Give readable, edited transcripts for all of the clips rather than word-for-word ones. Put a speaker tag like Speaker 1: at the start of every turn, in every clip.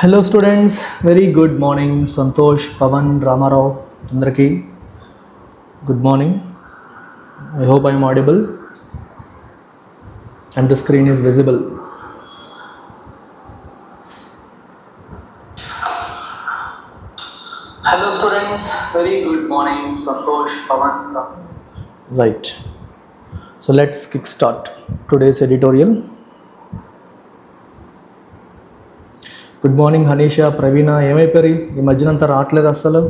Speaker 1: Hello students, very good morning. Santosh, Pavan, Ramarao అందరికీ good morning. I hope I'm audible and the screen is visible.
Speaker 2: Hello students, very good morning. Santosh, Pavan.
Speaker 1: Right. So let's kickstart today's editorial. Good morning Hanisha, Praveena. ఏమైపోయారు ఈ మధ్యన? అంతా రావట్లేదు అస్సలు.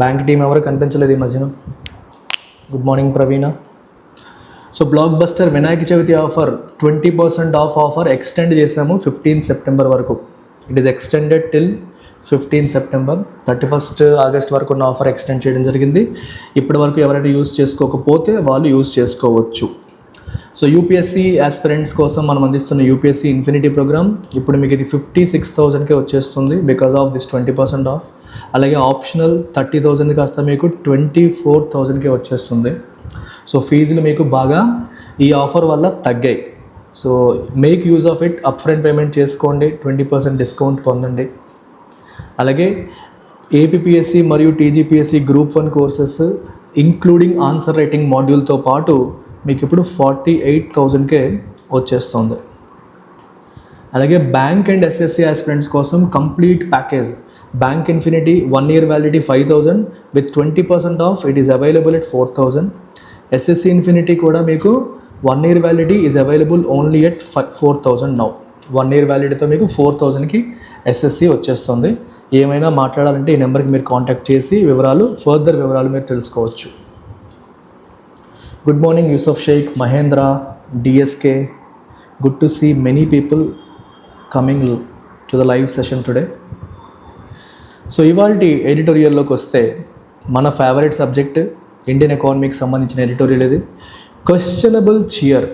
Speaker 1: Bank team ఎవరు కనిపించలేదు ఈ మధ్యన. Good morning Praveena. So block buster Vinayaka Chavithi offer 20% of offer extend చేసాము 15 సెప్టెంబర్ వరకు. It is extended till 15 September. 31 August వరకు ఉన్న ఆఫర్ ఎక్స్టెండ్ చేయడం జరిగింది. ఇప్పటి వరకు ఎవరైనా యూజ్ చేసుకోకపోతే వాళ్ళు యూజ్ చేసుకోవచ్చు. సో యూపీఎస్సీ ఆస్పిరెంట్స్ కోసం మనం అందిస్తున్న యూపీఎస్సీ ఇన్ఫినిటీ ప్రోగ్రామ్ ఇప్పుడు మీకు ఇది 56,000కే వచ్చేస్తుంది బికాస్ ఆఫ్ దిస్ 20% ఆఫ్. అలాగే ఆప్షనల్ 30,000 కాస్త మీకు 24,000కే వచ్చేస్తుంది. సో ఫీజులు మీకు బాగా ఈ ఆఫర్ వల్ల తగ్గాయి. So make use of it. Up front payment చేసుకోండి, 20% డిస్కౌంట్ పొందండి. అలాగే ఏపీపీఎస్సీ మరియు TGPSC group 1 courses including answer writing మాడ్యూల్తో పాటు మీకు ఇప్పుడు 48,000కే వచ్చేస్తుంది. అలాగే బ్యాంక్ అండ్ ఎస్ఎస్సి ఆస్పిరెంట్స్ కోసం complete package bank infinity 1 year validity 5,000 with 20% off. It is available at 4,000. SSC infinity కూడా మీకు 1 year validity is available only at 4,000 now. 1 year వ్యాలిడిటీతో మీకు 4,000కి ఎస్ఎస్సి వచ్చేస్తుంది. ఏమైనా మాట్లాడాలంటే ఈ నెంబర్కి మీరు కాంటాక్ట్ చేసి ఫర్దర్ వివరాలు మీరు తెలుసుకోవచ్చు. Good morning Yusuf Sheikh, Mahendra, DSK. Good to see many people coming to the live session today. So ఇవాళ ఎడిటోరియల్లోకి వస్తే మన ఫేవరెట్ సబ్జెక్ట్ ఇండియన్ ఎకానమీకి సంబంధించిన ఎడిటోరియల్ ఇది. Questionable cheer.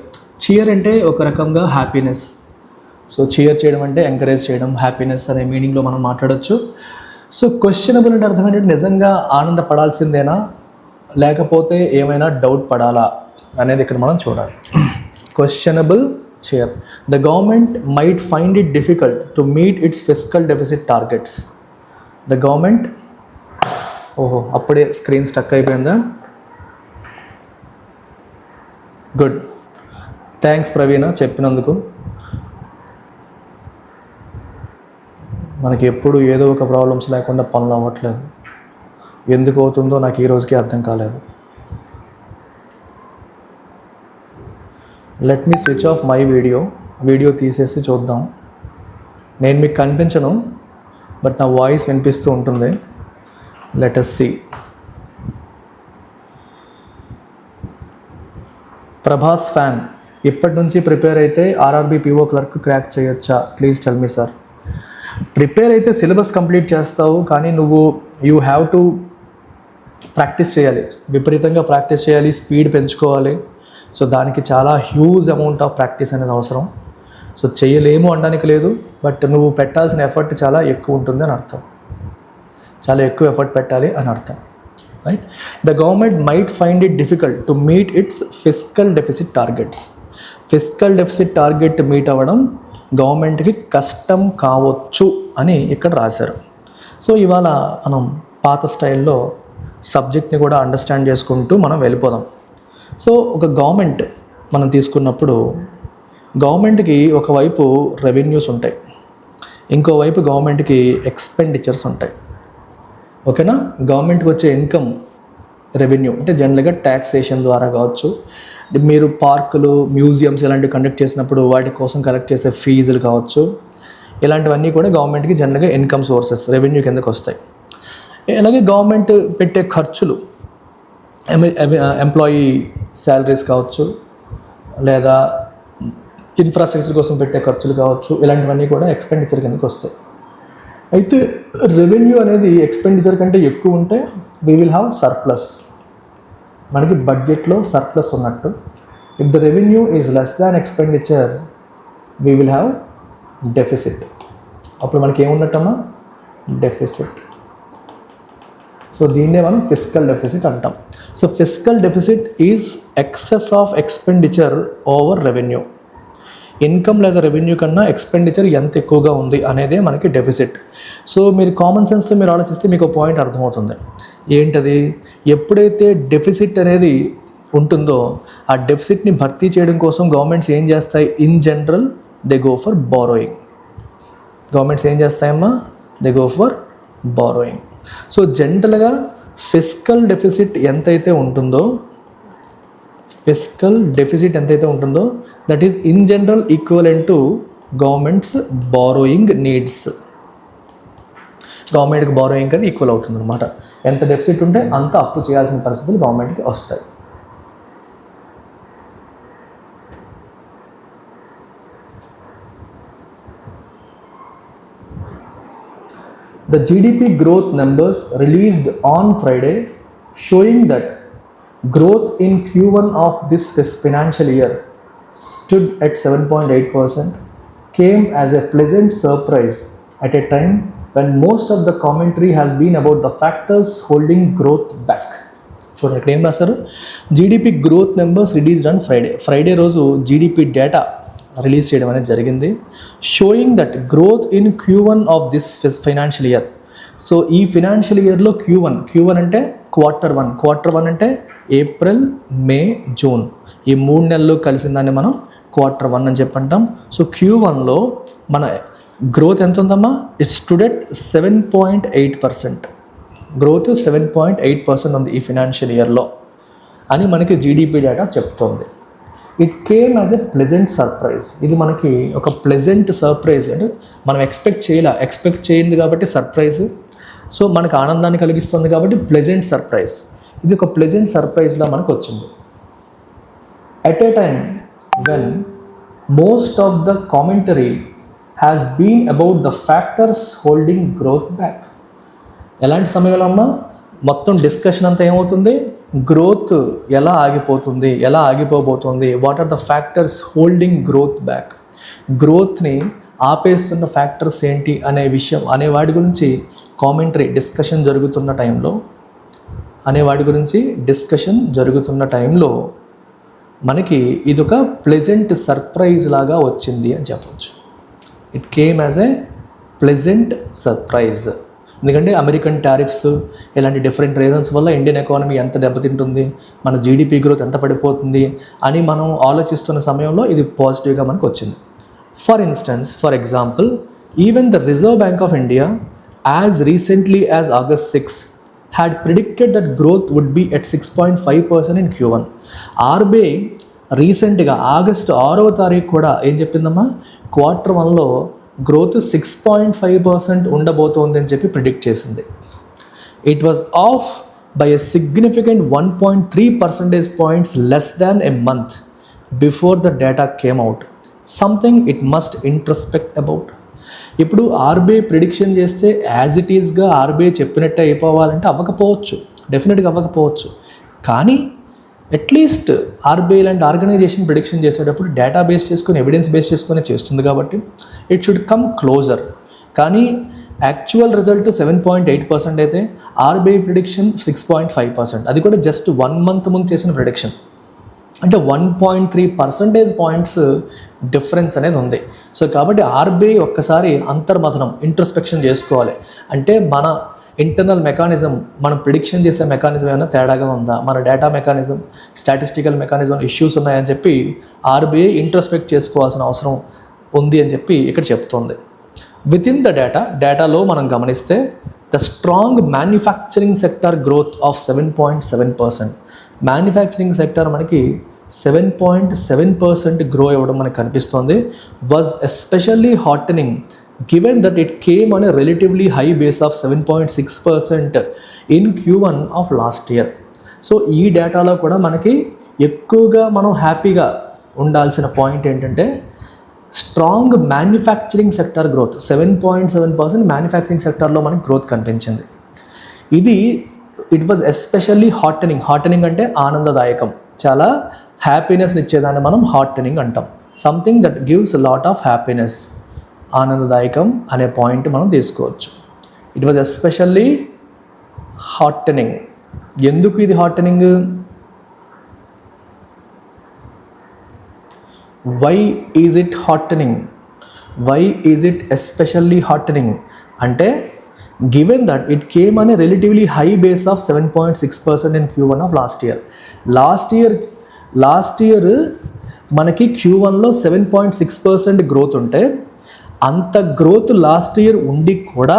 Speaker 1: చియర్ అంటే ఒక రకంగా హ్యాపీనెస్. సో చియర్ చేయడం అంటే ఎంకరేజ్ చేయడం, హ్యాపీనెస్ అనే మీనింగ్లో మనం మాట్లాడవచ్చు. సో క్వశ్చనబుల్ అంటే అర్థం ఏంటంటే నిజంగా ఆనందపడాల్సిందేనా లేకపోతే ఏమైనా డౌట్ పడాలా అనేది ఇక్కడ మనం చూడాలి. Questionable cheer. The government might find it difficult to meet it's fiscal deficit targets. The government అప్పుడే స్క్రీన్ స్టక్ అయిపోయిందా? గుడ్, థ్యాంక్స్ ప్రవీణ చెప్పినందుకు. మనకి ఎప్పుడు ఏదో ఒక ప్రాబ్లమ్స్ లేకుండా పనులు అవ్వట్లేదు. ఎందుకు అవుతుందో నాకు ఈ రోజుకి అర్థం కాలేదు. Let me switch off my video తీసేసి చూద్దాం. నేను మీకు కనిపించను బట్ నా వాయిస్ వినిపిస్తూ ఉంటుంది. Let us see. Prabhas fan, ఇప్పటి నుంచి ప్రిపేర్ అయితే ఆర్ఆర్బీ పీఓ క్లర్క్ క్రాక్ చేయొచ్చా? Please tell me sir. Prepare అయితే సిలబస్ కంప్లీట్ చేస్తావు, కానీ యూ హ్యావ్ టు ప్రాక్టీస్ చేయాలి, విపరీతంగా ప్రాక్టీస్ చేయాలి, స్పీడ్ పెంచుకోవాలి. సో దానికి చాలా హ్యూజ్ అమౌంట్ ఆఫ్ ప్రాక్టీస్ అనేది అవసరం. సో చేయలేము అనడానికి లేదు, బట్ నువ్వు పెట్టాల్సిన ఎఫర్ట్ చాలా ఎక్కువ ఉంటుంది అని అర్థం. చాలా ఎక్కువ ఎఫర్ట్ పెట్టాలి అని అర్థం. Right. The government might find it difficult to meet it's fiscal deficit targets. Fiscal deficit target meet అవ్వడం గవర్నమెంట్కి కష్టం కావచ్చు అని ఇక్కడ రాశారు. సో ఇవాళ మనం పాత స్టైల్లో సబ్జెక్ట్ని కూడా అండర్స్టాండ్ చేసుకుంటూ మనం వెళ్ళిపోదాం. సో ఒక గవర్నమెంట్ మనం తీసుకున్నప్పుడు గవర్నమెంట్కి ఒకవైపు రెవెన్యూస్ ఉంటాయి, ఇంకోవైపు గవర్నమెంట్కి ఎక్స్పెండిచర్స్ ఉంటాయి. ఓకేనా? గవర్నమెంట్కి వచ్చే ఇన్కమ్ రెవెన్యూ అంటే జనరల్గా ట్యాక్సేషన్ ద్వారా కావచ్చు, మీరు పార్కులు, మ్యూజియంస్ ఇలాంటివి కండక్ట్ చేసినప్పుడు వాటి కోసం కలెక్ట్ చేసే ఫీజులు కావచ్చు, ఇలాంటివన్నీ కూడా గవర్నమెంట్కి జనరల్గా ఇన్కమ్ సోర్సెస్, రెవెన్యూ కిందకు వస్తాయి. అలాగే గవర్నమెంట్ పెట్టే ఖర్చులు, ఎంప్లాయీ శాలరీస్ కావచ్చు, లేదా ఇన్ఫ్రాస్ట్రక్చర్ కోసం పెట్టే ఖర్చులు కావచ్చు, ఇలాంటివన్నీ కూడా ఎక్స్పెండిచర్ కిందకు వస్తాయి. అయితే రెవెన్యూ అనేది ఎక్స్పెండిచర్ కంటే ఎక్కువ ఉంటే వీ విల్ హ్యావ్ సర్ప్లస్. మనకి బడ్జెట్లో సర్ప్లస్ ఉన్నట్టు. If the revenue is less than expenditure we will have deficit. అప్పుడు మనకి ఏమున్నట్టమ్మా? డెఫిసిట్. సో దీన్నే మనం ఫిస్కల్ డెఫిసిట్ అంటాం. So fiscal deficit is excess of expenditure over revenue. Income లేదా రెవెన్యూ కన్నా ఎక్స్పెండిచర్ ఎంత ఎక్కువగా ఉంది అనేదే మనకి డెఫిసిట్. సో మీరు కామన్ సెన్స్తో మీరు ఆలోచిస్తే మీకు పాయింట్ అర్థమవుతుంది. ఏంటది? ఎప్పుడైతే డెఫిసిట్ అనేది ఉంటుందో ఆ డెఫిసిట్ని భర్తీ చేయడం కోసం గవర్నమెంట్స్ ఏం చేస్తాయి? In general they go for borrowing. Governments ఏం చేస్తాయమ్మా? They go for borrowing. So జనరల్గా ఫిస్కల్ డెఫిసిట్ ఎంతైతే ఉంటుందో that is in general equivalent to governments borrowing needs. గవర్నమెంట్కి బారోయింగ్ అది ఈక్వల్ అవుతుంది అనమాట. ఎంత డెఫిసిట్ ఉంటే అంత అప్పు చేయాల్సిన పరిస్థితులు గవర్నమెంట్కి వస్తాయి. The GDP growth numbers released on Friday showing that growth in Q1 of this financial year stood at 7.8%, came as a pleasant surprise at a time when most of the commentary has been about the factors holding growth back. చూడండి ఇక్కడ ఏం రాశారు? GDP growth numbers released on Friday రోజు GDP data release చేయడం అనేది జరిగింది. Showing that growth in Q1 of this financial year. So ఈ financial ఇయర్లో Q1 అంటే క్వార్టర్ వన్ అంటే ఏప్రిల్, మే, జూన్ ఈ 3 నెలలు కలిసిన దాన్ని మనం క్వార్టర్ 1 అని చెప్పంటాం. సో Q1లో మన గ్రోత్ ఎంత ఉందమ్మా? It stood at 7.8%. గ్రోత్ 7.8% ఉంది ఈ ఫినాన్షియల్ ఇయర్లో అని మనకి జీడిపి డేటా చెప్తోంది. It came as a pleasant surprise. ఇది మనకి ఒక ప్లెజెంట్ సర్ప్రైజ్. అంటే మనం ఎక్స్పెక్ట్ చేయింది కాబట్టి సర్ప్రైజ్. సో మనకు ఆనందాన్ని కలిగిస్తుంది కాబట్టి ప్లెజెంట్ సర్ప్రైజ్. ఇది ఒక ప్లెజెంట్ సర్ప్రైజ్లా మనకు వచ్చింది. At a time when most of the commentary has been about the factors holding growth back. ఎలాంటి సమయంలో అమ్మా? మొత్తం డిస్కషన్ అంతా ఏమవుతుంది? గ్రోత్ ఎలా ఆగిపోబోతుంది, what are the factors holding growth back, గ్రోత్ని ఆపేస్తున్న ఫ్యాక్టర్స్ ఏంటి అనే వాటి గురించి కామెంటరీ డిస్కషన్ జరుగుతున్న టైంలో మనకి ఇదొక ప్లెజెంట్ సర్ప్రైజ్ లాగా వచ్చింది అని చెప్పవచ్చు. It came as a pleasant surprise. ఎందుకంటే అమెరికన్ టారిఫ్స్ ఇలాంటి డిఫరెంట్ రీజన్స్ వల్ల ఇండియన్ ఎకానమీ ఎంత దెబ్బతింటుంది, మన జీడిపి గ్రోత్ ఎంత పడిపోతుంది అని మనం ఆలోచిస్తున్న సమయంలో ఇది పాజిటివ్గా మనకు వచ్చింది. For example even the Reserve Bank of India as recently as August 6 had predicted that growth would be at 6.5% in Q1. RBI రీసెంట్గా ఆగస్టు 6వ తారీఖు కూడా ఏం చెప్పిందమ్మా? క్వార్టర్ 1లో గ్రోత్ 6.5% ఉండబోతోంది అని చెప్పి ప్రిడిక్ట్ చేసింది. It was of by a significant 1.3 percentage points less than a month before the data came out. Something it must introspect about. ఇప్పుడు ఆర్బీఐ ప్రిడిక్షన్ చేస్తే యాజ్ ఇట్ ఈస్గా ఆర్బీఐ చెప్పినట్టే అయిపోవాలంటే డెఫినెట్గా అవ్వకపోవచ్చు. కానీ అట్లీస్ట్ ఆర్బీఐ లాంటి ఆర్గనైజేషన్ ప్రిడిక్షన్ చేసేటప్పుడు data base చేసుకొని, ఎవిడెన్స్ బేస్ చేసుకొని చేస్తుంది కాబట్టి ఇట్ షుడ్ కమ్ క్లోజర్. కానీ యాక్చువల్ రిజల్ట్ 7.8% అయితే ఆర్బీఐ ప్రిడిక్షన్ 6.5%. అది కూడా జస్ట్ 1 month ముందు చేసిన ప్రిడిక్షన్. అంటే 1.3 percentage points డిఫరెన్స్ అనేది ఉంది. సో కాబట్టి ఆర్బీఐ ఒక్కసారి అంతర్మథనం ఇంట్రోస్పెక్షన్ చేసుకోవాలి. అంటే మన ఇంటర్నల్ మెకానిజం, మనం ప్రిడిక్షన్ చేసే మెకానిజం ఏమైనా తేడాగా ఉందా, మన data mechanism, statistical mechanism issues ఉన్నాయని చెప్పి ఆర్బీఐ ఇంట్రోస్పెక్ట్ చేసుకోవాల్సిన అవసరం ఉంది అని చెప్పి ఇక్కడ చెప్తోంది. విత్ ఇన్ ద డేటాలో మనం గమనిస్తే the strong manufacturing sector growth of 7.7%. Manufacturing sector మనకి 7.7% గ్రో అవ్వడం మనకు కనిపిస్తోంది. Was especially heartening given that it came on a relatively high base of 7.6% in Q1 of last year. So ఈ డేటాలో కూడా మనకి ఎక్కువగా మనం హ్యాపీగా ఉండాల్సిన పాయింట్ ఏంటంటే strong manufacturing sector growth 7.7% manufacturing సెక్టర్లో మనకి గ్రోత్ కనిపించింది. ఇది ఇట్ వాజ్ ఎస్పెషల్లీ హార్టనింగ్ అంటే ఆనందదాయకం, చాలా హ్యాపీనెస్ని ఇచ్చేదాన్ని మనం హార్టనింగ్ అంటాం. Something that gives lot of happiness, ఆనందదాయకం అనే పాయింట్ మనం తీసుకోవచ్చు. It was especially heartening. ఎందుకు ఇది heartening? Why is it heartening? Why is it especially heartening అంటే given that it came on a relatively high base of 7.6% in Q1 of last year మనకి Q1లో 7.6% growth ఉంటే అంత growth last year ఉండి కూడా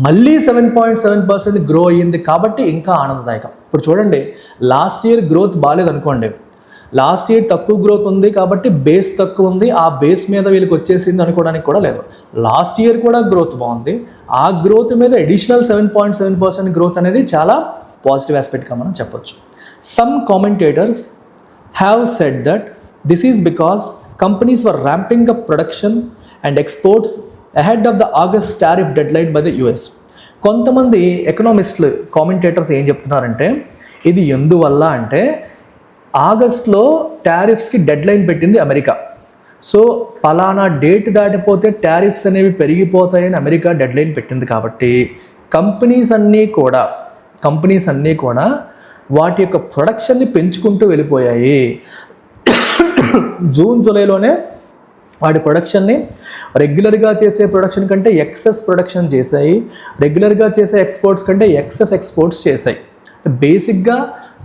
Speaker 1: మళ్ళీ 7.7% గ్రో అయ్యింది కాబట్టి ఇంకా ఆనందదాయకం. ఇప్పుడు చూడండి, లాస్ట్ ఇయర్ గ్రోత్ బాగాలేదనుకోండి, లాస్ట్ ఇయర్ తక్కువ గ్రోత్ ఉంది కాబట్టి బేస్ తక్కువ ఉంది, ఆ బేస్ మీద వీళ్ళకి వచ్చేసింది అనుకోవడానికి కూడా లేదు. లాస్ట్ ఇయర్ కూడా గ్రోత్ బాగుంది, ఆ గ్రోత్ మీద అడిషనల్ 7.7% గ్రోత్ అనేది చాలా పాజిటివ్ ఆస్పెక్ట్గా మనం చెప్పొచ్చు. Some commentators have said that this is because companies were ramping up production and exports ahead of the August tariff deadline by the US. కొంతమంది ఎకనామిస్టులు commentators ఏం చెప్తున్నారంటే ఇది ఎందువల్ల అంటే ఆగస్ట్లో టారిఫ్స్కి డెడ్లైన్ పెట్టింది అమెరికా. సో పలానా డేట్ దాటిపోతే టారిఫ్స్ అనేవి పెరిగిపోతాయని అమెరికా డెడ్లైన్ పెట్టింది కాబట్టి కంపెనీస్ అన్నీ కూడా వాటి యొక్క ప్రొడక్షన్ని పెంచుకుంటూ వెళ్ళిపోయాయి. జూన్ జూలైలోనే వాటి ప్రొడక్షన్ని రెగ్యులర్గా చేసే ప్రొడక్షన్ కంటే ఎక్సెస్ ప్రొడక్షన్ చేశాయి, రెగ్యులర్గా చేసే ఎక్స్పోర్ట్స్ కంటే ఎక్సెస్ ఎక్స్పోర్ట్స్ చేశాయి. బేసిక్గా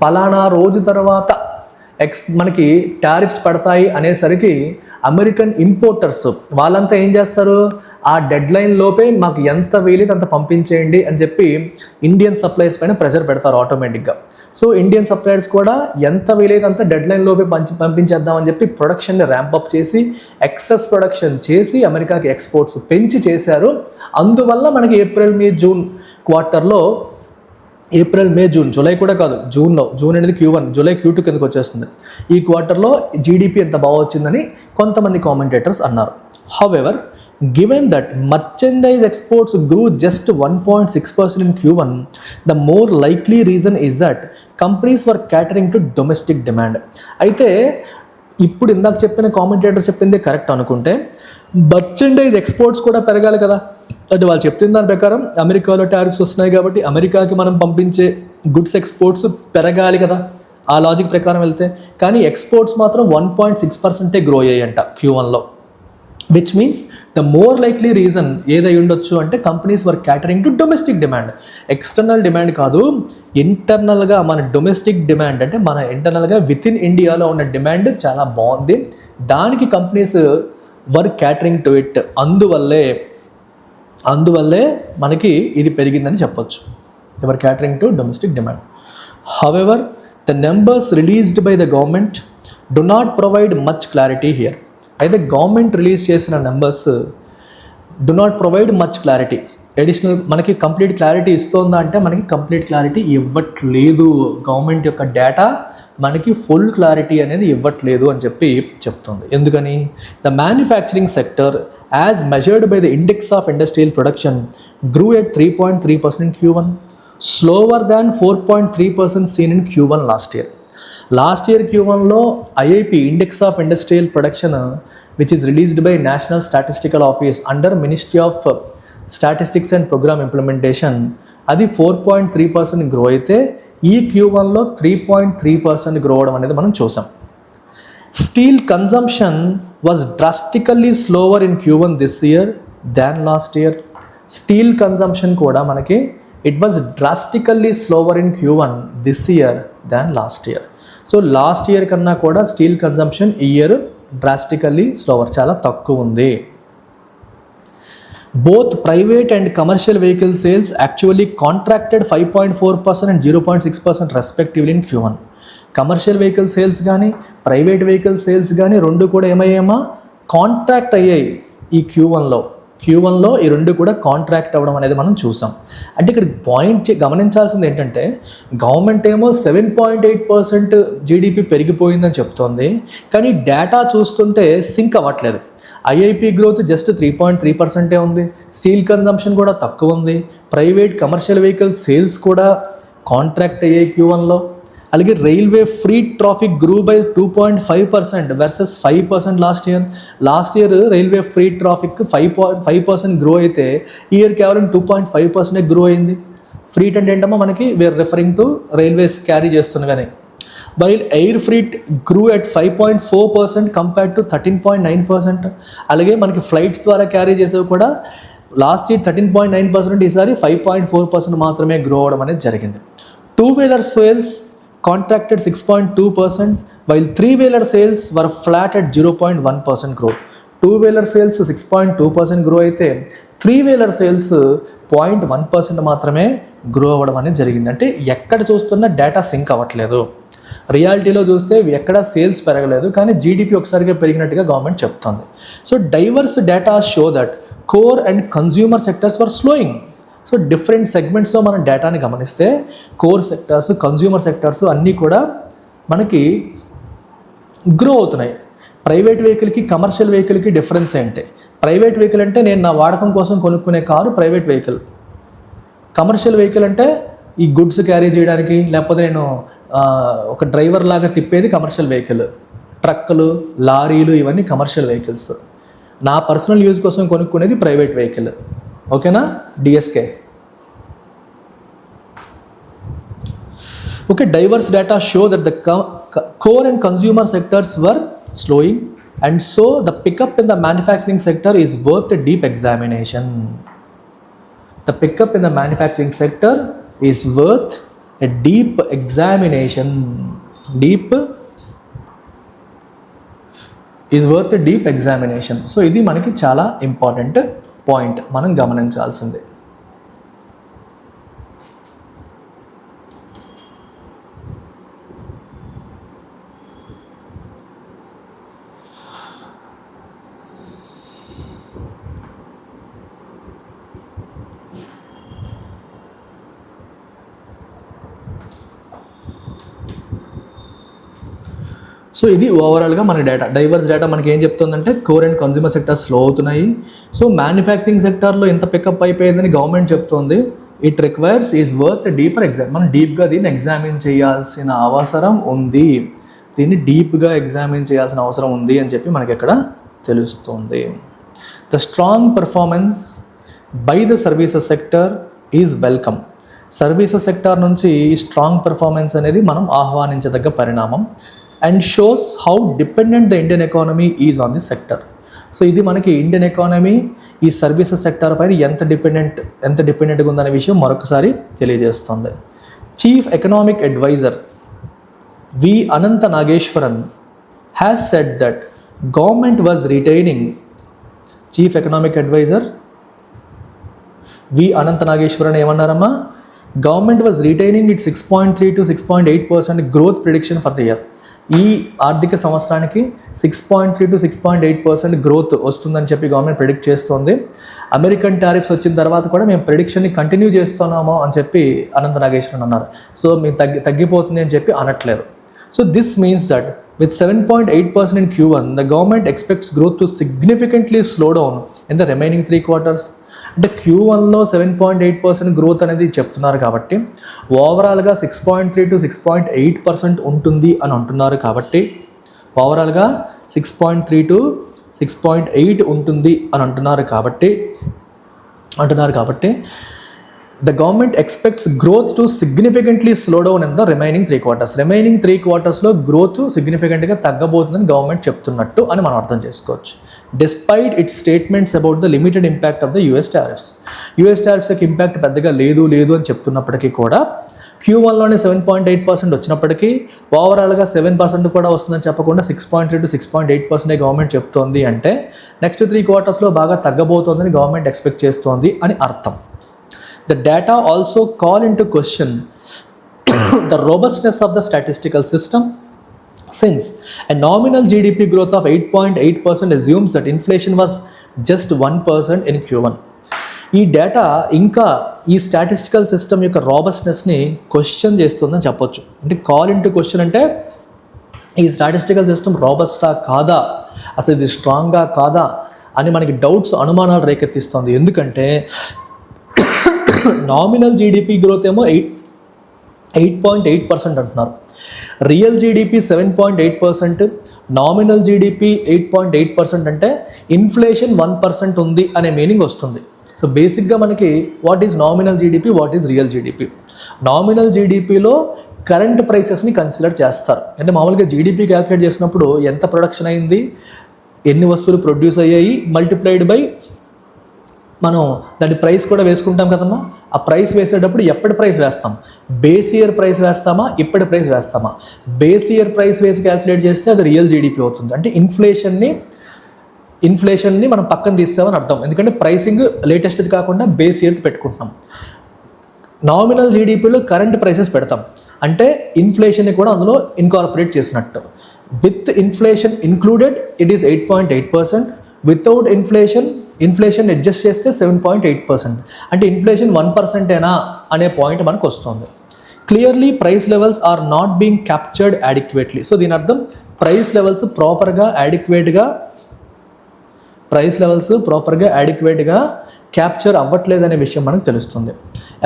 Speaker 1: పలానా రోజు తర్వాత మనకి టారిఫ్స్ పడతాయి అనేసరికి అమెరికన్ ఇంపోర్టర్స్ వాళ్ళంతా ఏం చేస్తారు, ఆ డెడ్ లైన్ లోపే మాకు ఎంత వీలైతే అంత పంపించేయండి అని చెప్పి ఇండియన్ సప్లయర్స్ పైన ప్రెషర్ పెడతారు ఆటోమేటిక్గా. సో ఇండియన్ సప్లయర్స్ కూడా ఎంత వీలైతే అంత డెడ్ లైన్ లోపే పంపించేద్దామని చెప్పి ప్రొడక్షన్ని ర్యాంపప్ చేసి ఎక్సెస్ ప్రొడక్షన్ చేసి అమెరికాకి ఎక్స్పోర్ట్స్ పెంచి చేశారు. అందువల్ల మనకి ఏప్రిల్ మే జూన్ క్వార్టర్లో, ఏప్రిల్ మే జూన్, జూలై కూడా కాదు, జూన్ అనేది Q1, జూలై Q2 కిందకు వచ్చేస్తుంది. ఈ క్వార్టర్లో జీడిపి ఎంత బాగా వచ్చిందని కొంతమంది కామెంటేటర్స్ అన్నారు. However, given that merchandise exports grew just 1.6% in Q1, the more likely reason is that companies were catering to domestic demand. అయితే ఇప్పుడు ఇందాక చెప్పిన కామెంటేటర్స్ చెప్పింది కరెక్ట్ అనుకుంటే మర్చెండైజ్ ఎక్స్పోర్ట్స్ కూడా పెరగాలి కదా. అంటే వాళ్ళు చెప్తున్న దాని ప్రకారం అమెరికాలో టారిఫ్స్ వస్తున్నాయి కాబట్టి అమెరికాకి మనం పంపించే గుడ్స్ ఎక్స్పోర్ట్స్ పెరగాలి కదా ఆ లాజిక్ ప్రకారం వెళ్తే. కానీ ఎక్స్పోర్ట్స్ మాత్రం 1.6% గ్రో అయ్యాయంట Q1లో. Which means the more likely reason ఏదై ఉండొచ్చు అంటే companies were catering to domestic demand. External demand కాదు, ఇంటర్నల్గా మన డొమెస్టిక్ డిమాండ్ అంటే మన ఇంటర్నల్గా విత్ ఇన్ ఇండియాలో ఉన్న డిమాండ్ చాలా బాగుంది, దానికి companies were catering to it. అందువల్లే మనకి ఇది పెరిగిందని చెప్పొచ్చు, ever catering to domestic demand. However, the numbers released by the government do not provide much clarity here. అయితే గవర్నమెంట్ రిలీజ్ చేసిన numbers do not provide much clarity. Additional మనకి complete clarity ఇస్తుందా అంటే మనకి కంప్లీట్ క్లారిటీ ఇవ్వట్లేదు. Government యొక్క data మనకి full clarity అనేది ఇవ్వట్లేదు అని చెప్పి చెప్తుంది. ఎందుకని? The manufacturing sector as measured by the index of industrial production grew at 3.3% in Q1, slower than 4.3% seen in Q1 last year Q1లో IIP index of industrial production which is released by National Statistical Office under Ministry of Statistics and Programme Implementation, అది 4.3% grow అయితే ఈ Q1లో 3.3% grow అవడం అనేది మనం చూసాం. Steel consumption was drastically slower in Q1 this year than last year. Steel consumption కూడా మనకి it was drastically slower in Q1 this year than last year. So last year కన్నా కూడా స్టీల్ కన్జంప్షన్ ఈ year drastically slower, చాలా తక్కువ ఉంది. Both private and commercial vehicle sales actually contracted 5.4% and 0.6% respectively in Q1. Commercial vehicle sales కానీ private vehicle sales కానీ రెండు కూడా ఏమయ్యామా, కాంట్రాక్ట్ అయ్యాయి ఈ Q1లో ఈ రెండు కూడా కాంట్రాక్ట్ అవ్వడం అనేది మనం చూసాం. అంటే ఇక్కడ పాయింట్ గమనించాల్సింది ఏంటంటే గవర్నమెంట్ ఏమో 7.8% జీడిపి పెరిగిపోయిందని చెప్తోంది, కానీ డేటా చూస్తుంటే సింక్ అవ్వట్లేదు. IIP గ్రోత్ జస్ట్ 3.3% ఉంది, స్టీల్ కన్జంప్షన్ కూడా తక్కువ ఉంది, ప్రైవేట్ కమర్షియల్ వెహికల్ సేల్స్ కూడా కాంట్రాక్ట్ అయ్యాయి Q1లో. అలాగే railway freight traffic grew by 2.5% versus 5% last year railway freight traffic 5% grow అయితే ఈ ఇయర్ కేవలం 2.5% గ్రో అయింది. ఫ్రీట్ అంటే ఏంటమ్మా మనకి we're referring to railways carry చేస్తున్నవని. While air freight grew at 5.4% compared to 13.9%. అలాగే మనకి ఫ్లైట్స్ ద్వారా క్యారీ చేసేవి కూడా లాస్ట్ ఇయర్ 13.9%, ఈసారి 5.4% మాత్రమే గ్రో అవ్వడం అనేది జరిగింది. 2-wheeler sales contracted 6.2%, while 3-wheeler sales were flat at 0.1% growth. 2-wheeler sales 6.2% grow అయితే 3-wheeler సేల్స్ 0.1% మాత్రమే గ్రో అవ్వడం అనేది జరిగింది. అంటే ఎక్కడ చూస్తున్నా డేటా సింక్ అవ్వట్లేదు. రియాలిటీలో చూస్తే ఎక్కడ సేల్స్ పెరగలేదు, కానీ జీడిపి ఒకసారిగా పెరిగినట్టుగా గవర్నమెంట్ చెప్తుంది. So diverse data show that core and consumer sectors were slowing. So different సెగ్మెంట్స్లో మనం డేటాని గమనిస్తే కోర్ సెక్టర్స్, కన్జ్యూమర్ సెక్టర్స్ అన్నీ కూడా మనకి గ్రో అవుతున్నాయి. ప్రైవేట్ వెహికల్కి కమర్షియల్ వెహికల్కి డిఫరెన్స్ ఏంటి? ప్రైవేట్ వెహికల్ అంటే నేను నా వాడకం కోసం కొనుక్కునే car private vehicle. Commercial vehicle అంటే ఈ గుడ్స్ క్యారీ చేయడానికి, లేకపోతే నేను ఒక డ్రైవర్ లాగా తిప్పేది కమర్షియల్ వెహికల్. ట్రక్కులు, లారీలు ఇవన్నీ కమర్షియల్ వెహికల్స్. నా పర్సనల్ యూజ్ కోసం కొనుక్కునేది ప్రైవేట్ వెహికల్. ఓకేనా? DSK. Okay, divorce data show that the core and consumer sectors were slowing, and so the pickup in the manufacturing sector is worth a deep examination. The pickup in the manufacturing sector is worth a deep examination. Deep is worth a deep examination. So ఇది మనకి చాలా important point, మనం గమనించాల్సిందే. So ఇది ఓవరాల్గా మన data, divorce data మనకి ఏం చెప్తుందంటే core and consumer sector slow అవుతున్నాయి. సో మ్యానుఫ్యాక్చరింగ్ సెక్టర్లో ఎంత పికప్ అయిపోయిందని గవర్నమెంట్ చెప్తుంది. It requires is worth deeper exam. మనం డీప్గా దీన్ని ఎగ్జామిన్ చేయాల్సిన అవసరం ఉంది. దీన్ని డీప్గా ఎగ్జామిన్ చేయాల్సిన అవసరం ఉంది అని చెప్పి మనకి ఇక్కడ తెలుస్తుంది. The strong performance by the services sector is welcome. Services sector నుంచి స్ట్రాంగ్ పర్ఫార్మెన్స్ అనేది మనం ఆహ్వానించదగ్గ పరిణామం. And shows how dependent the Indian economy is on the sector. So ఇది మనకి ఇండియన్ ఎకానమీ ఈ సర్వీసెస్ సెక్టర్ పైన ఎంత డిపెండెంట్గా ఉందనే విషయం మరొకసారి తెలియజేస్తుంది. Chief economic adviser V Anantha Nageswaran has said that government was retaining. Chief economic adviser V Anantha Nageswaran ఏమన్నారమ్మా? Government was retaining it 6.3 to 6.8% growth prediction for the year. ఈ ఆర్థిక సంవత్సరానికి 6.3 to 6.8% గ్రోత్ వస్తుందని చెప్పి గవర్నమెంట్ ప్రిడిక్ట్ చేస్తుంది. అమెరికన్ టారిఫ్స్ వచ్చిన తర్వాత కూడా మేము ప్రిడిక్షన్ని కంటిన్యూ చేస్తున్నాము అని చెప్పి అనంత నాగేశ్వరన్ అన్నారు. సో మేము తగ్గిపోతుంది అని చెప్పి అనట్లేదు. So this means that with 7.8% in Q1, the government expects growth to significantly slow down in the remaining 3 quarters. అంటే Q1లో 7.8% గ్రోత్ అనేది చెప్తున్నారు కాబట్టి ఓవరాల్గా 6.3 to 6.8% ఉంటుంది అని అంటున్నారు. కాబట్టి ఓవరాల్గా 6.3 to 6.8 ఉంటుంది అని అంటున్నారు కాబట్టి the government expects growth to significantly slow down in the remaining 3 quarters. Remaining 3 quartersలో గ్రోత్ సిగ్నిఫికెంట్గా తగ్గబోతుందని గవర్నమెంట్ చెప్తున్నట్టు అని మనం అర్థం చేసుకోవచ్చు. Despite its statements about the limited impact of the US tariffs యొక్క ఇంపాక్ట్ పెద్దగా లేదు అని చెప్తున్నప్పటికీ కూడా Q1లోనే 7.8% వచ్చినప్పటికీ ఓవరాల్గా 7% కూడా వస్తుందని చెప్పకుండా 6.3 to 6.8% గవర్నమెంట్ చెప్తోంది. అంటే నెక్స్ట్ 3 quartersలో బాగా తగ్గబోతోందని గవర్నమెంట్ ఎక్స్పెక్ట్ చేస్తోంది అని అర్థం. The data also call into question the robustness of the statistical system, since a nominal GDP growth of 8.8% assumes that inflation was just 1% in Q1. ఈ డేటా ఇంకా ఈ statistical system యొక్క రాబస్ట్నెస్ని question చేస్తుందని చెప్పొచ్చు. అంటే కాల్ ఇంటూ క్వశ్చన్ అంటే ఈ statistical system రాబస్టా కాదా, అసలు ఇది స్ట్రాంగ్గా కాదా అని మనకి డౌట్స్, అనుమానాలు రేకెత్తిస్తుంది. ఎందుకంటే నామినల్ జీడిపి గ్రోత్ ఏమో 8.8% అంటున్నారు. రియల్ జీడిపి 7.8%, నామినల్ జీడిపి 8.8% అంటే ఇన్ఫ్లేషన్ 1% ఉంది అనే మీనింగ్ వస్తుంది. సో బేసిక్గా మనకి what is nominal GDP, what is real GDP. Nominal జీడిపిలో కరెంట్ ప్రైసెస్ని కన్సిడర్ చేస్తారు. అంటే మామూలుగా జీడిపి క్యాలిక్యులేట్ చేసినప్పుడు ఎంత ప్రొడక్షన్ అయింది, ఎన్ని వస్తువులు ప్రొడ్యూస్ అయ్యాయి, మల్టిప్లైడ్ బై మనం దాని ప్రైస్ కూడా వేసుకుంటాం కదమ్మా. ఆ ప్రైస్ వేసేటప్పుడు ఎప్పటి ప్రైస్ వేస్తాం, బేస్ ఇయర్ ప్రైస్ వేస్తామా, ఇప్పటి ప్రైస్ వేస్తామా? బేస్ ఇయర్ ప్రైస్ వేసి క్యాలిక్యులేట్ చేస్తే అది రియల్ జీడిపి అవుతుంది. అంటే ఇన్ఫ్లేషన్ని మనం పక్కన తీస్తామని అర్థం. ఎందుకంటే ప్రైసింగ్ లేటెస్ట్ది కాకుండా బేస్ ఇయర్కి పెట్టుకుంటున్నాం. నామినల్ జీడిపిలో కరెంట్ ప్రైసెస్ పెడతాం, అంటే ఇన్ఫ్లేషన్ని కూడా అందులో ఇన్కార్పొరేట్ చేసినట్టు. With inflation included it is 8.8%, without inflation adjust చేస్తే 7.8%. అంటే ఇన్ఫ్లేషన్ 1%ఏనా అనే పాయింట్ మనకు వస్తుంది. Clearly price levels are not being captured adequately. So దీని అర్థం ప్రైస్ లెవెల్స్ ప్రాపర్గా యాడిక్వేట్గా క్యాప్చర్ అవ్వట్లేదనే విషయం మనకు తెలుస్తుంది.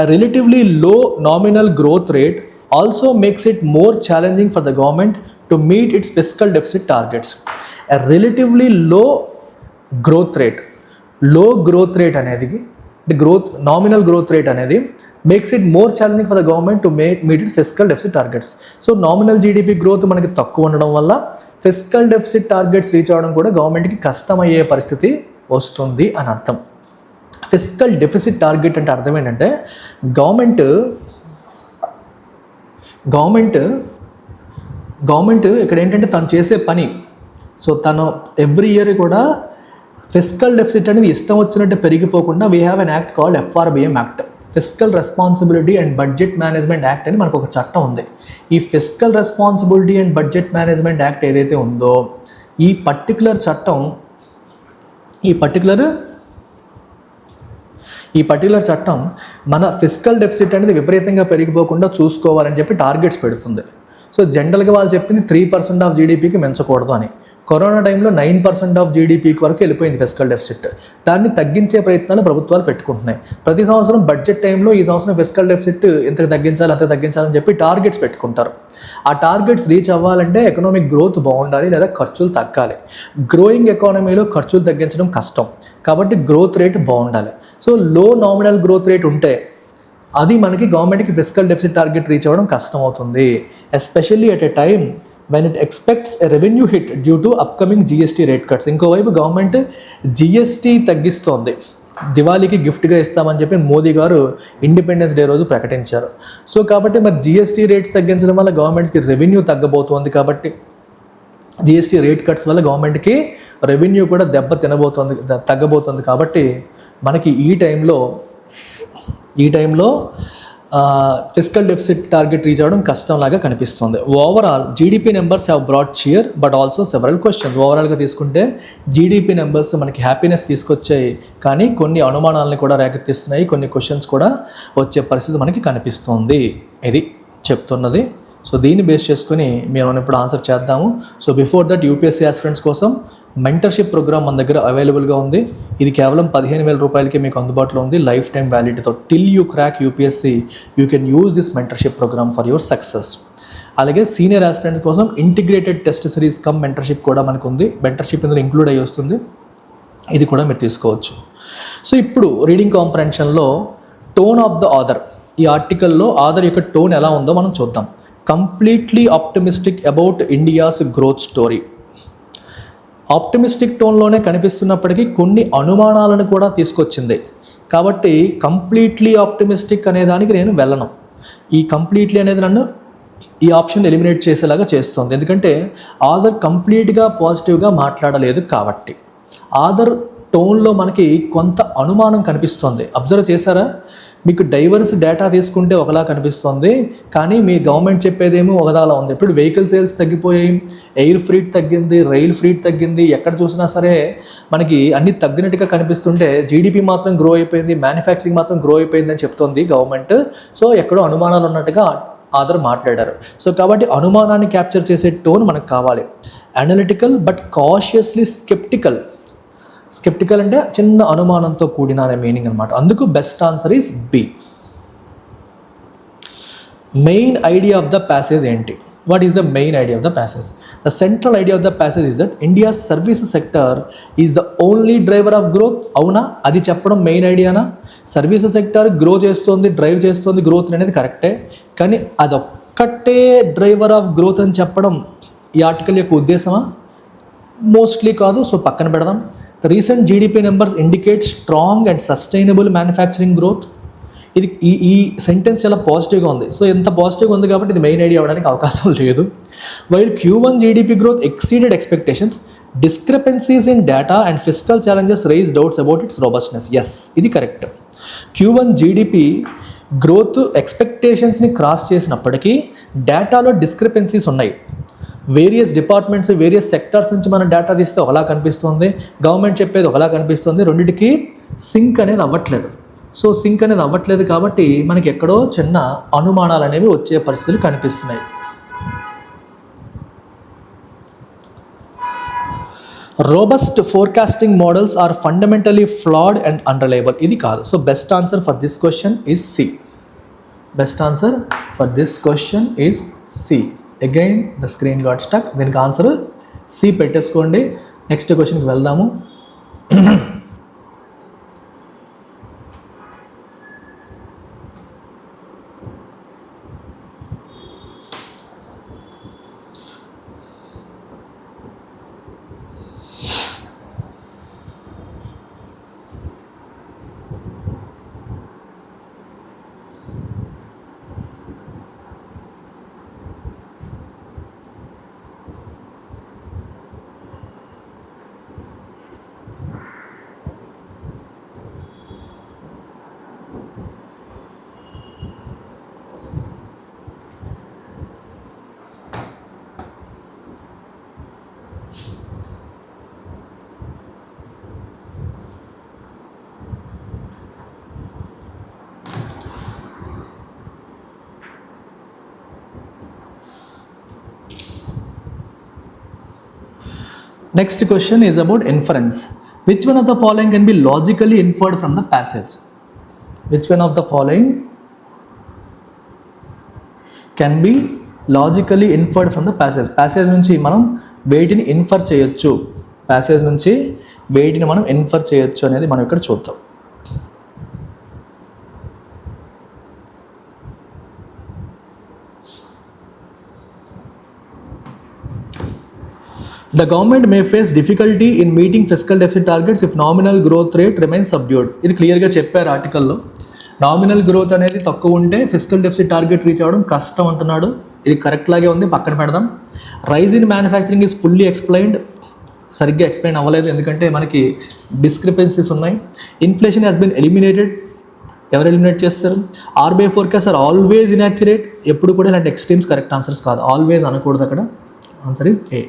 Speaker 1: A relatively low nominal growth rate also makes it more challenging for the government to meet its fiscal deficit targets. A relatively low growth rate అనేది nominal growth rate అనేది makes it more challenging for the government to meet its fiscal deficit targets. So nominal GDP growth మనకి తక్కువ ఉండడం వల్ల fiscal deficit targets reach అవ్వడం కూడా గవర్నమెంట్కి కష్టమయ్యే పరిస్థితి వస్తుంది అని అర్థం. ఫిస్కల్ డెఫిసిట్ టార్గెట్ అంటే అర్థం ఏంటంటే గవర్నమెంట్ ఇక్కడ ఏంటంటే తను చేసే పని, సో తను ఎవ్రీ ఇయర్ కూడా ఫిస్కల్ డెఫిసిట్ అనేది ఇష్టం వచ్చినట్టు పెరిగిపోకుండా we have an act called FRBM act, fiscal responsibility and budget management act అని మనకు ఒక చట్టం ఉంది. ఈ fiscal responsibility and budget management act ఏదైతే ఉందో ఈ పర్టికులర్ చట్టం మన ఫిస్కల్ డెఫిసిట్ అనేది విపరీతంగా పెరిగిపోకుండా చూసుకోవాలని చెప్పి టార్గెట్స్ పెడుతుంది. సో జనరల్గా వాళ్ళు చెప్పింది 3% ఆఫ్ జీడిపికి పెంచకూడదు అని. కరోనా టైంలో 9% ఆఫ్ జీడిపికి వరకు వెళ్ళిపోయింది ఫిస్కల్ డెఫిసిట్. దాన్ని తగ్గించే ప్రయత్నాలు ప్రభుత్వాలు పెట్టుకుంటున్నాయి. ప్రతి సంవత్సరం బడ్జెట్ టైంలో ఈ సంవత్సరం ఫిస్కల్ డెఫిసిట్ ఎంత తగ్గించాలని చెప్పి టార్గెట్స్ పెట్టుకుంటారు. ఆ టార్గెట్స్ రీచ్ అవ్వాలంటే ఎకనామిక్ గ్రోత్ బాగుండాలి లేదా ఖర్చులు తగ్గాలి. గ్రోయింగ్ ఎకానమీలో ఖర్చులు తగ్గించడం కష్టం కాబట్టి గ్రోత్ రేట్ బాగుండాలి. సో లో నామినల్ గ్రోత్ రేట్ ఉంటే అది మనకి గవర్నమెంట్కి ఫిస్కల్ డెఫిసిట్ టార్గెట్ రీచ్ అవ్వడం కష్టం అవుతుంది. Especially at a time when it expects a revenue hit due to upcoming GST rate cuts. ఇంకోవైపు గవర్నమెంట్ GST తగ్గిస్తోంది, దివాళీకి గిఫ్ట్గా ఇస్తామని చెప్పి మోదీ గారు ఇండిపెండెన్స్ డే రోజు ప్రకటించారు. సో కాబట్టి మరి GST రేట్స్ తగ్గించడం వల్ల గవర్నమెంట్స్కి రెవెన్యూ తగ్గబోతోంది. కాబట్టి GST రేట్ కట్స్ వల్ల గవర్నమెంట్కి రెవెన్యూ కూడా తగ్గబోతోంది. కాబట్టి మనకి ఈ టైంలో ఫిస్కల్ డెఫిసిట్ టార్గెట్ రీచ్ అవ్వడం కష్టంలాగా కనిపిస్తుంది. Overall GDP numbers have brought cheer but also several questions. ఓవరాల్గా తీసుకుంటే జీడిపి నెంబర్స్ మనకి హ్యాపీనెస్ తీసుకొచ్చాయి, కానీ కొన్ని అనుమానాలను కూడా రేకెత్తిస్తున్నాయి, కొన్ని క్వశ్చన్స్ కూడా వచ్చే పరిస్థితి మనకి కనిపిస్తుంది. ఇది చెప్తున్నది. సో దీన్ని బేస్ చేసుకుని మనం ఇప్పుడు ఆన్సర్ చేద్దాము. So before that UPSC aspirants కోసం మెంటర్షిప్ ప్రోగ్రామ్ మన దగ్గర అవైలబుల్గా ఉంది. ఇది కేవలం 15,000 రూపాయలకి మీకు అందుబాటులో ఉంది, లైఫ్ టైం వ్యాలిడిటీతో. Till you crack UPSC you can use this mentorship programme for your success. అలాగే సీనియర్ ఆస్పిరెంట్స్ కోసం integrated test series cum mentorship కూడా మనకు ఉంది. మెంటర్షిప్ ఇందులో ఇంక్లూడ్ అయ్యి వస్తుంది, ఇది కూడా మీరు తీసుకోవచ్చు. సో ఇప్పుడు రీడింగ్ కాంప్రహెన్షన్లో టోన్ ఆఫ్ ద ఆథర్, ఈ ఆర్టికల్లో ఆథర్ యొక్క టోన్ ఎలా ఉందో మనం చూద్దాం. Completely optimistic about India's growth story. Optimistic టోన్లోనే కనిపిస్తున్నప్పటికీ కొన్ని అనుమానాలను కూడా తీసుకొచ్చింది. కాబట్టి కంప్లీట్లీ ఆప్టిమిస్టిక్ అనే దానికి నేను వెళ్ళను. ఈ కంప్లీట్లీ అనేది నన్ను ఈ ఆప్షన్ ఎలిమినేట్ చేసేలాగా చేస్తుంది. ఎందుకంటే ఆథర్ కంప్లీట్గా పాజిటివ్గా మాట్లాడలేదు కాబట్టి. ఆథర్ టోన్లో మనకి కొంత అనుమానం కనిపిస్తుంది. అబ్జర్వ్ చేశారా? మీకు డైవర్స్ డేటా తీసుకుంటే ఒకలా కనిపిస్తుంది, కానీ మీ గవర్నమెంట్ చెప్పేదేమో ఒకదాలా ఉంది. ఇప్పుడు వెహికల్ సేల్స్ తగ్గిపోయాయి, ఎయిర్ ఫ్రీట్ తగ్గింది, రైల్ ఫ్రీట్ తగ్గింది, ఎక్కడ చూసినా సరే మనకి అన్ని తగ్గినట్టుగా కనిపిస్తుంటే జీడిపి మాత్రం గ్రో అయిపోయింది, మ్యానుఫ్యాక్చరింగ్ మాత్రం గ్రో అయిపోయింది అని చెప్తోంది గవర్నమెంట్. సో ఎక్కడో అనుమానాలు ఉన్నట్టుగా ఆథర్ మాట్లాడారు. సో కాబట్టి అనుమానాన్ని క్యాప్చర్ చేసే టోన్ మనకు కావాలి. అనలిటికల్ బట్ కాషియస్లీ స్కెప్టికల్ అంటే చిన్న అనుమానంతో కూడిన అనే మీనింగ్ అనమాట. అందుకు best answer is B. Main idea of the passage ఏంటి? What is the main idea of the passage? The central idea of the passage is that India services sector is the only driver of growth. అవునా? అది చెప్పడం main ఐడియానా? Services sector grow చేస్తుంది, drive చేస్తుంది growth అనేది కరెక్టే, కానీ ఒక్కటే డ్రైవర్ ఆఫ్ గ్రోత్ అని చెప్పడం ఈ ఆర్టికల్ యొక్క ఉద్దేశమా? మోస్ట్లీ కాదు. సో పక్కన పెడదాం. The recent GDP numbers indicate strong and sustainable manufacturing growth. ఇది ఈ సెంటెన్స్ చాలా పాజిటివ్గా ఉంది. సో ఎంత పాజిటివ్గా ఉంది కాబట్టి ఇది మెయిన్ ఐడియా అవ్వడానికి అవకాశం లేదు. While Q1 GDP growth exceeded expectations, discrepancies in data and fiscal challenges raise doubts about its robustness. Yes, ఇది కరెక్ట్. Q1 జీడిపి గ్రోత్ ఎక్స్పెక్టేషన్స్ని క్రాస్ చేసినప్పటికీ డేటాలో డిస్క్రిపెన్సీస్ ఉన్నాయి. వేరియస్ డిపార్ట్మెంట్స్, వేరియస్ సెక్టార్స్ నుంచి మనం డేటా తీస్తే ఒకలా కనిపిస్తుంది, గవర్నమెంట్ చెప్పేది ఒకలా కనిపిస్తుంది. రెండింటికి సింక్ అనేది అవ్వట్లేదు. సో సింక్ అనేది అవ్వట్లేదు కాబట్టి మనకి ఎక్కడో చిన్న అనుమానాలు అనేవి వచ్చే పరిస్థితులు కనిపిస్తున్నాయి. Robust forecasting models are fundamentally flawed and unreliable. ఇది కాదు. So best answer for this question is C. Best answer for this question is C. Again the screen got stuck. దీనికి ఆన్సర్ సి పెట్టేసుకోండి. నెక్స్ట్ క్వశ్చన్కి వెళ్దాము. Next question is about inference. Which one of the following can be logically inferred from the passage? Which one of the following can be logically inferred from the passage? Passage నుంచి మనం వేటిని infer చేయొచ్చు, passage నుంచి వేటిని మనం infer చేయొచ్చు అనేది మనం ఇక్కడ చూద్దాం. The government may face difficulty in meeting fiscal deficit targets if nominal growth rate remains subdued. ఇది క్లియర్గా చెప్పారు ఆర్టికల్లో. నామినల్ గ్రోత్ అనేది తక్కువ ఉంటే ఫిస్కల్ డెఫిసిట్ టార్గెట్ రీచ్ అవ్వడం కష్టం అంటున్నాడు. ఇది కరెక్ట్ లాగే ఉంది, పక్కన పెడదాం. Rise in manufacturing is fully explained. సరిగ్గా ఎక్స్ప్లెయిన్ అవ్వలేదు ఎందుకంటే మనకి డిస్క్రిపెన్సీస్ ఉన్నాయి. Inflation has been eliminated. ఎవరు ఎలిమినేట్ చేస్తారు? RBI forecast are always inaccurate. ఎప్పుడు కూడా ఇలాంటి ఎక్స్ట్రీమ్స్ కరెక్ట్ ఆన్సర్స్ కాదు. ఆల్వేస్ అనకూడదు అక్కడ. Answer is A.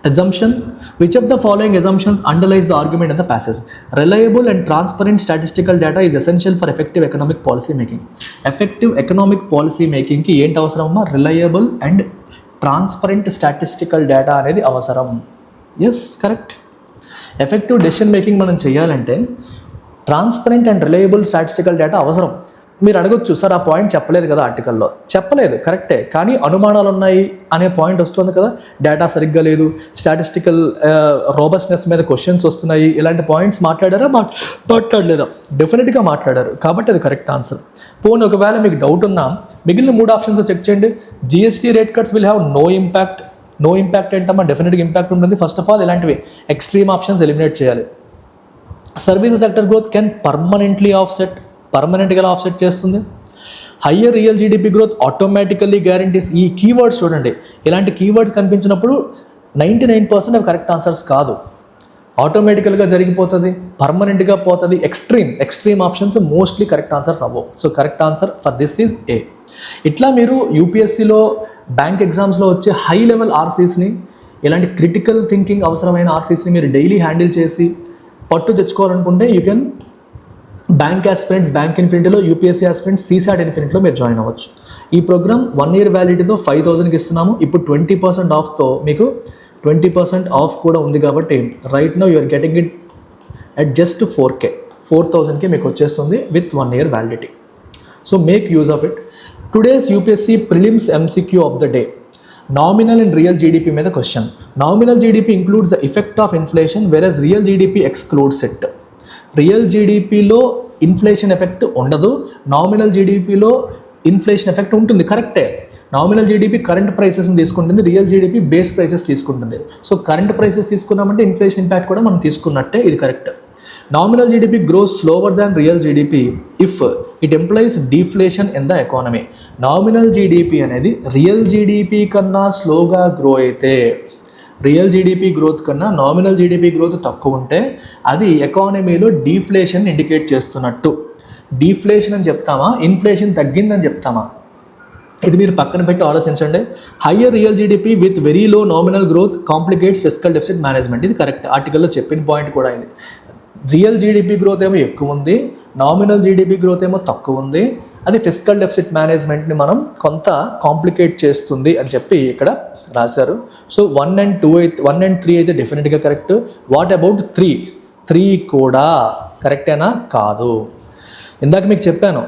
Speaker 1: Assumption. Which of the following assumptions underlies the argument in the passage? Reliable and transparent statistical data is essential for effective economic policy making. Effective economic policy making ki enti avasaram? Reliable and transparent statistical data anedi avasaram. Yes, correct. Effective decision making మనం చేయాలంటే transparent and reliable statistical data అవసరం. మీరు అడగొచ్చు, sir ఆ point చెప్పలేదు కదా ఆర్టికల్లో. చెప్పలేదు, కరెక్టే, కానీ అనుమానాలు ఉన్నాయి అనే పాయింట్ వస్తుంది కదా. డేటా సరిగ్గా లేదు, స్టాటిస్టికల్ రోబస్ట్నెస్ మీద క్వశ్చన్స్ వస్తున్నాయి, ఇలాంటి పాయింట్స్ మాట్లాడారా? మాట్లాడలేదా? డెఫినెట్గా మాట్లాడారు, కాబట్టి అది కరెక్ట్ ఆన్సర్. పోనీ ఒకవేళ మీకు డౌట్ ఉన్నా మిగిలిన 3 ఆప్షన్స్ చెక్ చేయండి. GST rate cuts will have no impact. No impact ఏంటమ్మా? డెఫినెట్గా ఇంపాక్ట్ ఉంటుంది. ఫస్ట్ ఆఫ్ ఆల్ ఇలాంటివి ఎక్స్ట్రీమ్ ఆప్షన్స్ ఎలిమినేట్ చేయాలి. సర్వీసెస్ సెక్టర్ గ్రోత్ కెన్ పర్మనెంట్గా ఆఫ్సెట్ చేస్తుంది. Higher real GDP growth automatically guarantees. ఈ కీవర్డ్స్ చూడండి, ఇలాంటి కీవర్డ్స్ కనిపించినప్పుడు 99% అవి కరెక్ట్ ఆన్సర్స్ కాదు. ఆటోమేటికల్గా జరిగిపోతుంది, పర్మనెంట్గా పోతుంది. Extreme options mostly correct answers అవ్వవు. So correct answer for this is A. ఇట్లా మీరు యూపీఎస్సీలో బ్యాంక్ ఎగ్జామ్స్లో వచ్చే హై లెవెల్ ఆర్సీస్ని, ఇలాంటి క్రిటికల్ థింకింగ్ అవసరమైన ఆర్సీస్ని మీరు డైలీ హ్యాండిల్ చేసి పట్టు తెచ్చుకోవాలనుకుంటే you can bank aspirants, bank ఇన్ఫినిటీలో, యూపీఎస్సీ ఆస్పిరెంట్స్ సీసాట్ ఇన్ఫినిటీలో మీరు జాయిన్ అవ్వచ్చు. ఈ ప్రోగ్రామ్ 1 year వ్యాలిడిటీతో 5,000కి ఇస్తున్నాము. ఇప్పుడు 20% ఆఫ్తో మీకు 20% ఆఫ్ కూడా ఉంది. కాబట్టి right now you're getting it at just 4,000కి మీకు వచ్చేస్తుంది with 1 year validity. So make use of it. Today's UPSC prelims MCQ of the day. Nominal and real GDP మీద question. Nominal GDP includes the effect of inflation, versus real GDP excludes it. Real జీడిపిలో inflation effect ఉండదు, nominal జీడిపిలో inflation effect ఉంటుంది, కరెక్టే. Nominal GDP current ప్రైసెస్ని తీసుకుంటుంది, real GDP base prices తీసుకుంటుంది. So current prices తీసుకున్నామంటే ఇన్ఫ్లేషన్ ఇంపాక్ట్ కూడా మనం తీసుకున్నట్టే, ఇది correct. Nominal GDP gross slower than real GDP if it employees deflation in the economy. Nominal GDP అనేది రియల్ జీడిపి కన్నా స్లోగా గ్రో అయితే, రియల్ జీడిపి గ్రోత్ కన్నా నామినల్ జీడిపి గ్రోత్ తక్కువ ఉంటే అది ఎకానమీలో డీఫ్లేషన్ ఇండికేట్ చేస్తున్నట్టు. డీఫ్లేషన్ అని చెప్తామా, ఇన్ఫ్లేషన్ తగ్గిందని చెప్తామా? ఇది మీరు పక్కన పెట్టి ఆలోచించండి. Higher real GDP with very low nominal growth complicates fiscal deficit management. ఇది కరెక్ట్, ఆర్టికల్లో చెప్పిన పాయింట్ కూడా ఇది. రియల్ జీడిపి గ్రోత్ ఏమో ఎక్కువ ఉంది, నామినల్ జీడిపి గ్రోత్ ఏమో తక్కువ ఉంది, అది ఫిస్కల్ డెఫిసిట్ మేనేజ్మెంట్ని మనం కొంత కాంప్లికేట్ చేస్తుంది అని చెప్పి ఇక్కడ రాశారు. సో 1 and 2 అయితే 1 and 3 అయితే డెఫినెట్గా కరెక్ట్. వాట్ అబౌట్ 3 కూడా కరెక్టేనా? కాదు. ఇందాక మీకు చెప్పాను,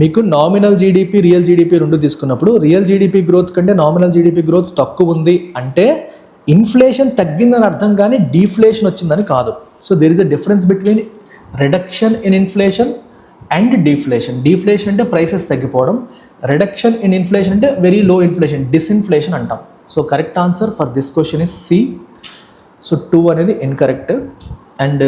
Speaker 1: మీకు నామినల్ జీడిపి రియల్ జీడిపి రెండు తీసుకున్నప్పుడు రియల్ జీడిపి గ్రోత్ కంటే నామినల్ జీడిపి గ్రోత్ తక్కువ ఉంది అంటే ఇన్ఫ్లేషన్ తగ్గిందని అర్థం, కానీ డీఫ్లేషన్ వచ్చిందని కాదు. So there is a difference between reduction in inflation and deflation. Deflation అంటే ప్రైసెస్ తగ్గిపోవడం, రిడక్షన్ ఇన్ ఇన్ఫ్లేషన్ అంటే వెరీ లో ఇన్ఫ్లేషన్, డిస్ఇన్ఫ్లేషన్ అంటాం. So correct answer for this question is C. So 2 అనేది ఇన్కరెక్ట్. అండ్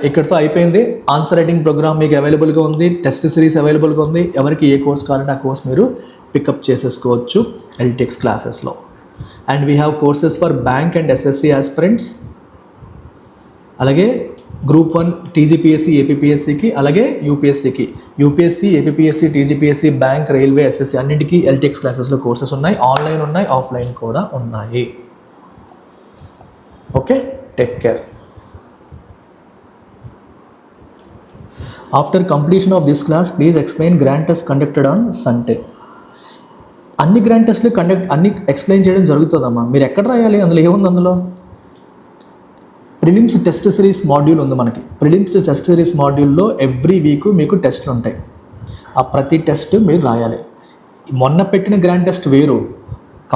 Speaker 1: ఇక్కడితో అయిపోయింది. Answer writing programme మీకు అవైలబుల్గా ఉంది, టెస్ట్ సిరీస్ అవైలబుల్గా ఉంది. ఎవరికి ఏ కోర్స్ కావాలంటే ఆ కోర్స్ మీరు పికప్ చేసేసుకోవచ్చు ఎల్టీఎక్స్ క్లాసెస్లో. And we have courses for bank and SSC aspirants, అలాగే గ్రూప్ 1 టీజీపీఎస్సీ ఏపీపీఎస్సీకి, అలాగే యూపీఎస్సీకి. UPSC, APPSC, TGPSC, bank, railway, SSC అన్నింటికీ ఎల్టీఎక్స్ క్లాసెస్లో కోర్సెస్ ఉన్నాయి. ఆన్లైన్ ఉన్నాయి, ఆఫ్లైన్ కూడా ఉన్నాయి. Okay, take care. After completion of this class please explain grand test conducted on Sunday. అన్ని గ్రాండ్ టెస్ట్లు అన్ని ఎక్స్ప్లెయిన్ చేయడం జరుగుతుందమ్మా. మీరు ఎక్కడ రాయాలి, అందులో ఏముంది? అందులో ప్రిలిమ్స్ టెస్ట్ సిరీస్ మాడ్యూల్ ఉంది మనకి. ప్రిలిమ్స్ టెస్ట్ సిరీస్ మాడ్యూల్లో ఎవ్రీ వీక్ మీకు టెస్ట్లు ఉంటాయి. ఆ ప్రతి టెస్ట్ మీరు రాయాలి. మొన్న పెట్టిన గ్రాండ్ టెస్ట్ వేరు,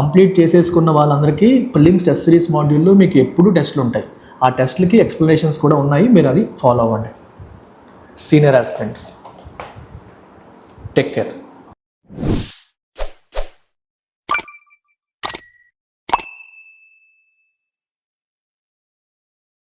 Speaker 1: కంప్లీట్ చేసేసుకున్న వాళ్ళందరికీ ప్రిలిమ్స్ టెస్ట్ సిరీస్ మాడ్యూల్లో మీకు ఎప్పుడూ టెస్ట్లు ఉంటాయి. ఆ టెస్ట్లకి ఎక్స్ప్లెనేషన్స్ కూడా ఉన్నాయి, మీరు అది ఫాలో అవ్వండి. Senior aspirants, take care.